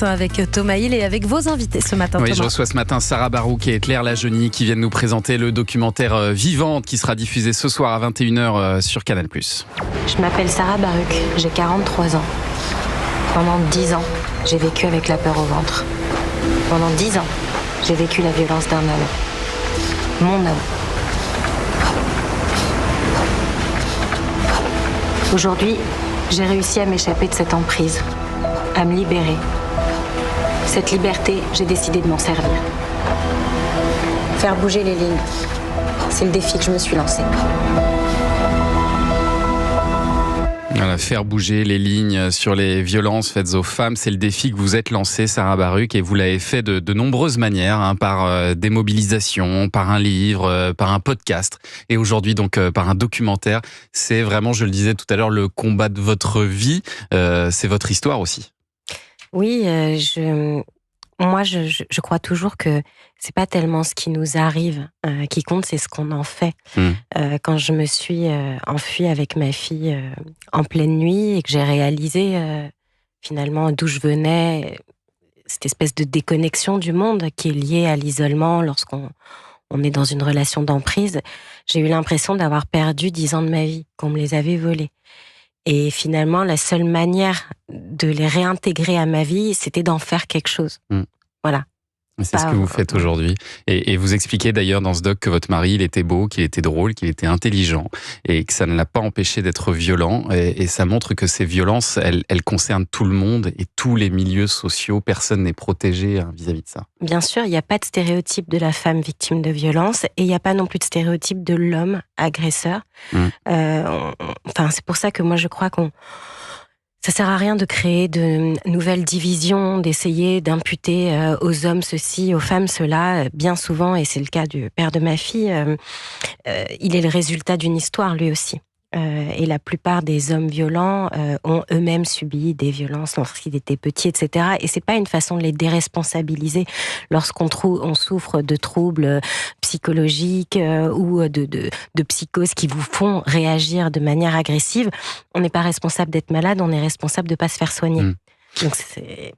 Avec Thomas Hill et avec vos invités ce matin. Oui, Thomas. je reçois ce matin Sarah Barouk et Claire Lajeunie qui viennent nous présenter le documentaire Vivante qui sera diffusé ce soir à 21h sur Canal+. Je m'appelle Sarah Barouk, j'ai 43 ans. Pendant 10 ans, j'ai vécu avec la peur au ventre. Pendant 10 ans, j'ai vécu la violence d'un homme. Mon homme. Aujourd'hui, j'ai réussi à m'échapper de cette emprise, à me libérer. Cette liberté, j'ai décidé de m'en servir. Faire bouger les lignes, c'est le défi que je me suis lancé. Voilà, faire bouger les lignes sur les violences faites aux femmes, c'est le défi que vous êtes lancé, Sarah Barouk, et vous l'avez fait de nombreuses manières, par des mobilisations, par un livre, par un podcast, et aujourd'hui donc par un documentaire. C'est vraiment, je le disais tout à l'heure, le combat de votre vie, c'est votre histoire aussi. Oui, moi, je crois toujours que c'est pas tellement ce qui nous arrive qui compte, c'est ce qu'on en fait. Quand je me suis enfuie avec ma fille en pleine nuit et que j'ai réalisé finalement d'où je venais, cette espèce de déconnexion du monde qui est liée à l'isolement lorsqu'on est dans une relation d'emprise, j'ai eu l'impression d'avoir perdu 10 ans de ma vie, qu'on me les avait volés. Et finalement, la seule manière de les réintégrer à ma vie, c'était d'en faire quelque chose. Voilà. C'est ce que vous faites aujourd'hui. Et vous expliquez d'ailleurs dans ce doc que votre mari, il était beau, qu'il était drôle, qu'il était intelligent et que ça ne l'a pas empêché d'être violent. Et ça montre que ces violences, elles concernent tout le monde et tous les milieux sociaux. Personne n'est protégé vis-à-vis de ça. Bien sûr, il n'y a pas de stéréotype de la femme victime de violence et il n'y a pas non plus de stéréotype de l'homme agresseur. C'est pour ça que moi je crois ça sert à rien de créer de nouvelles divisions, d'essayer d'imputer aux hommes ceci, aux femmes cela. Bien souvent, et c'est le cas du père de ma fille, il est le résultat d'une histoire lui aussi. Et la plupart des hommes violents ont eux-mêmes subi des violences lorsqu'ils étaient petits, etc. Et c'est pas une façon de les déresponsabiliser lorsqu'on souffre de troubles psychologiques ou de psychoses qui vous font réagir de manière agressive. On n'est pas responsable d'être malade, on est responsable de pas se faire soigner. Donc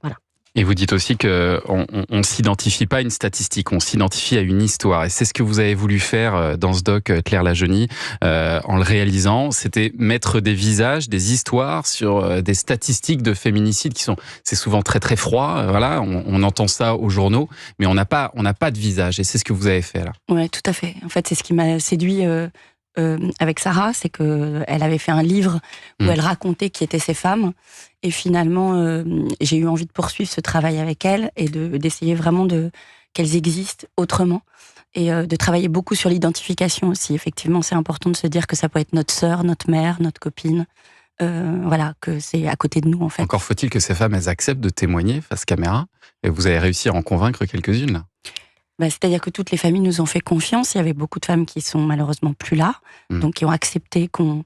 voilà. Et vous dites aussi qu'on ne s'identifie pas à une statistique, on s'identifie à une histoire. Et c'est ce que vous avez voulu faire dans ce doc, Claire Lajeunie, en le réalisant. C'était mettre des visages, des histoires sur des statistiques de féminicide c'est souvent très très froid. Voilà, on entend ça aux journaux, mais on n'a pas de visage. Et c'est ce que vous avez fait là. Ouais, tout à fait. En fait, c'est ce qui m'a séduit. Avec Sarah, c'est qu'elle avait fait un livre où elle racontait qui étaient ces femmes. Et finalement, j'ai eu envie de poursuivre ce travail avec elle et d'essayer vraiment qu'elles existent autrement. Et de travailler beaucoup sur l'identification aussi. Effectivement, c'est important de se dire que ça peut être notre sœur, notre mère, notre copine. Que c'est à côté de nous, en fait. Encore faut-il que ces femmes, elles acceptent de témoigner face caméra. Et vous avez réussi à en convaincre quelques-unes, là. C'est-à-dire que toutes les familles nous ont fait confiance. Il y avait beaucoup de femmes qui sont malheureusement plus là, donc qui ont accepté qu'on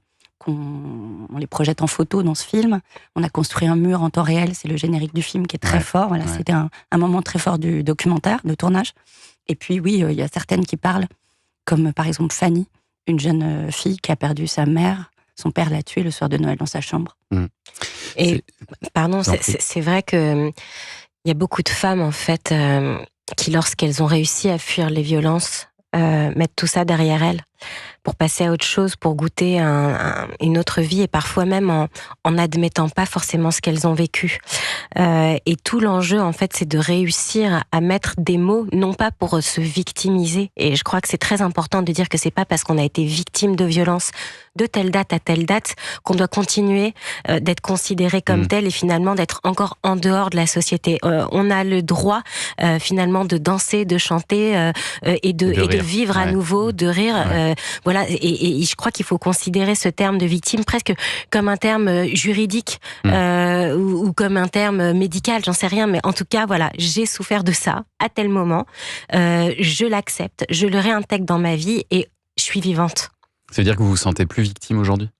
les projette en photo dans ce film. On a construit un mur en temps réel, c'est le générique du film qui est très fort. Voilà, c'était un moment très fort du documentaire, de tournage. Et puis oui, il y a certaines qui parlent, comme par exemple Fanny, une jeune fille qui a perdu sa mère. Son père l'a tuée le soir de Noël dans sa chambre. Et c'est vrai que il y a beaucoup de femmes en fait qui, lorsqu'elles ont réussi à fuir les violences, mettent tout ça derrière elles pour passer à autre chose, pour goûter une autre vie et parfois même en n'admettant pas forcément ce qu'elles ont vécu. Et tout l'enjeu, en fait, c'est de réussir à mettre des mots, non pas pour se victimiser. Et je crois que c'est très important de dire que c'est pas parce qu'on a été victime de violence de telle date à telle date qu'on doit continuer d'être considéré comme tel et finalement d'être encore en dehors de la société. On a le droit finalement de danser, de chanter et de vivre à nouveau, de rire. Voilà, et je crois qu'il faut considérer ce terme de victime presque comme un terme juridique ou comme un terme médical, j'en sais rien, mais en tout cas, voilà, j'ai souffert de ça à tel moment, je l'accepte, je le réintègre dans ma vie et je suis vivante. Ça veut dire que vous vous sentez plus victime aujourd'hui ?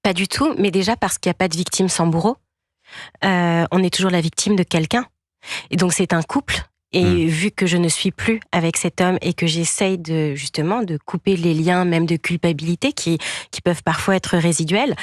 Pas du tout, mais déjà parce qu'il n'y a pas de victime sans bourreau. On est toujours la victime de quelqu'un. Et donc c'est un couple. Et vu que je ne suis plus avec cet homme et que j'essaye justement de couper les liens même de culpabilité qui peuvent parfois être résiduels,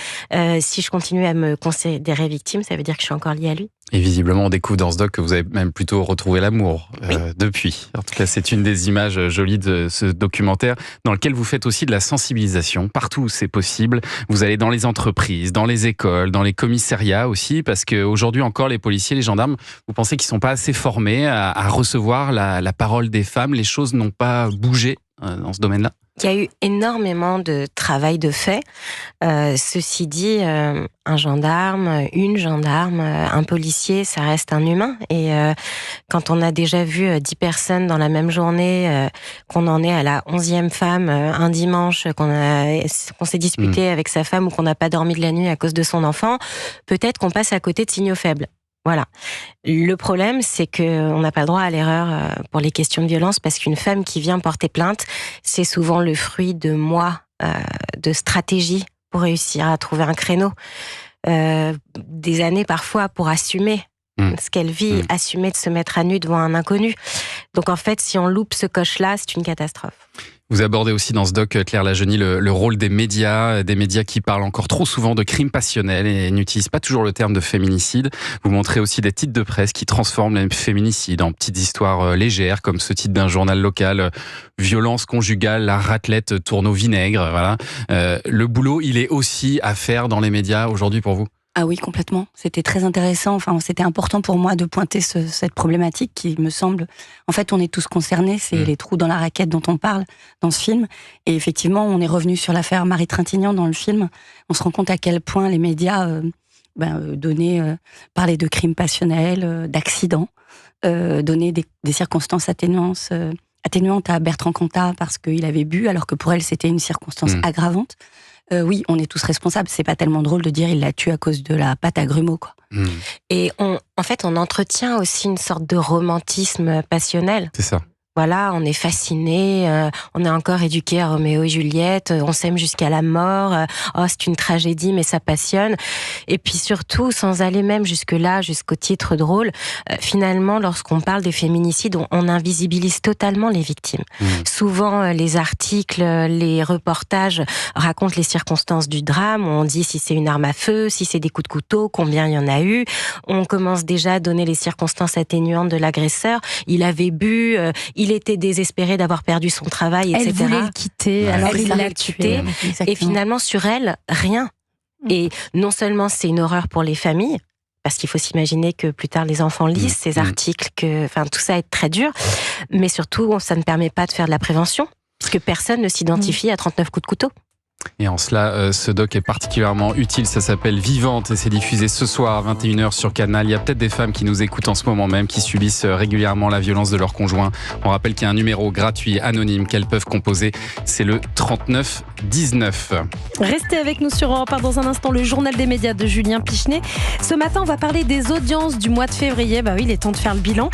si je continue à me considérer victime, ça veut dire que je suis encore liée à lui. Et visiblement, on découvre dans ce doc que vous avez même plutôt retrouvé l'amour depuis. En tout cas, c'est une des images jolies de ce documentaire dans lequel vous faites aussi de la sensibilisation partout où c'est possible. Vous allez dans les entreprises, dans les écoles, dans les commissariats aussi, parce qu'aujourd'hui encore, les policiers, les gendarmes, vous pensez qu'ils ne sont pas assez formés à recevoir la parole des femmes. Les choses n'ont pas bougé dans ce domaine-là? Il y a eu énormément de travail de fait. Ceci dit, un gendarme, une gendarme, un policier, ça reste un humain. Et quand on a déjà vu 10 personnes dans la même journée, qu'on en est à la 11e femme un dimanche, qu'on s'est disputé avec sa femme ou qu'on n'a pas dormi de la nuit à cause de son enfant, peut-être qu'on passe à côté de signaux faibles. Voilà. Le problème, c'est qu'on n'a pas le droit à l'erreur pour les questions de violence, parce qu'une femme qui vient porter plainte, c'est souvent le fruit de mois de stratégie pour réussir à trouver un créneau. Des années parfois pour assumer ce qu'elle vit, assumer de se mettre à nu devant un inconnu. Donc en fait, si on loupe ce coche-là, c'est une catastrophe. Vous abordez aussi dans ce doc, Claire Lajeunie, le rôle des médias qui parlent encore trop souvent de crimes passionnels et n'utilisent pas toujours le terme de féminicide. Vous montrez aussi des titres de presse qui transforment les féminicides en petites histoires légères, comme ce titre d'un journal local, violence conjugale, la raclette tourne au vinaigre. Voilà. Le boulot, il est aussi à faire dans les médias aujourd'hui pour vous? Ah oui, complètement. C'était très intéressant. Enfin, c'était important pour moi de pointer cette problématique qui me semble... En fait, on est tous concernés. C'est les trous dans la raquette dont on parle dans ce film. Et effectivement, on est revenu sur l'affaire Marie Trintignant dans le film. On se rend compte à quel point les médias parlaient de crimes passionnels, d'accidents, donnaient des circonstances atténuantes à Bertrand Cantat parce qu'il avait bu, alors que pour elle, c'était une circonstance aggravante. Oui, on est tous responsables. C'est pas tellement drôle de dire il l'a tué à cause de la pâte à grumeaux, quoi. Et on entretient aussi une sorte de romantisme passionnel. C'est ça. Voilà, on est fasciné, on est encore éduqué à Roméo et Juliette, on s'aime jusqu'à la mort, oh c'est une tragédie mais ça passionne. Et puis surtout, sans aller même jusque-là, jusqu'au titre drôle, finalement lorsqu'on parle des féminicides, on invisibilise totalement les victimes. Souvent les articles, les reportages racontent les circonstances du drame, on dit si c'est une arme à feu, si c'est des coups de couteau, combien il y en a eu. On commence déjà à donner les circonstances atténuantes de l'agresseur, il avait bu, il était désespéré d'avoir perdu son travail, etc. Elle voulait le quitter, alors il l'a tué. Et finalement, sur elle, rien. Et non seulement c'est une horreur pour les familles, parce qu'il faut s'imaginer que plus tard les enfants lisent ces articles, tout ça est très dur, mais surtout, ça ne permet pas de faire de la prévention, parce que personne ne s'identifie à 39 coups de couteau. Et en cela, ce doc est particulièrement utile. Ça s'appelle Vivante et c'est diffusé ce soir à 21h sur Canal. Il y a peut-être des femmes qui nous écoutent en ce moment même, qui subissent régulièrement la violence de leur conjoint. On rappelle qu'il y a un numéro gratuit, anonyme, qu'elles peuvent composer. C'est le 39 19. Restez avec nous sur Europe 1 dans un instant, le journal des médias de Julien Pichenet. Ce matin, on va parler des audiences du mois de février. Bah oui, il est temps de faire le bilan.